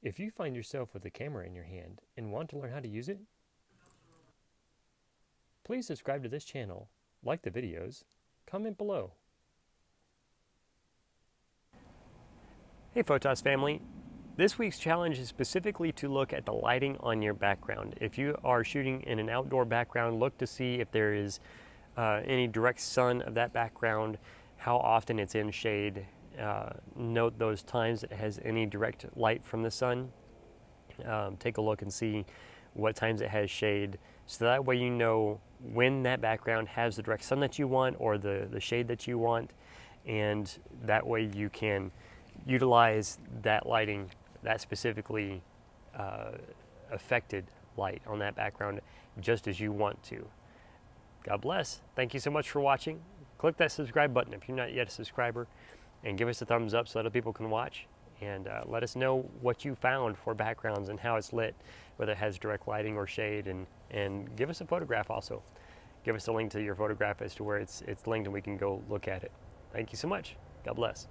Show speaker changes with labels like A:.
A: If you find yourself with a camera in your hand and want to learn how to use it, please subscribe to this channel, like the videos, comment below. Hey Photos family, this week's challenge is specifically to look at the lighting on your background. If you are shooting in an outdoor background, look to see if there is any direct sun of that background, how often it's in shade. Note those times it has any direct light from the sun. Take a look and see what times it has shade, so that way you know when that background has the direct sun that you want or the shade that you want, and that way you can utilize that lighting, that specifically affected light on that background just as you want to. God bless. Thank you so much for watching. Click that subscribe button if you're not yet a subscriber, and give us a thumbs up so other people can watch. And let us know what you found for backgrounds and how it's lit, whether it has direct lighting or shade, and give us a photograph also. Give us a link to your photograph as to where it's linked, and we can go look at it. Thank you so much. God bless.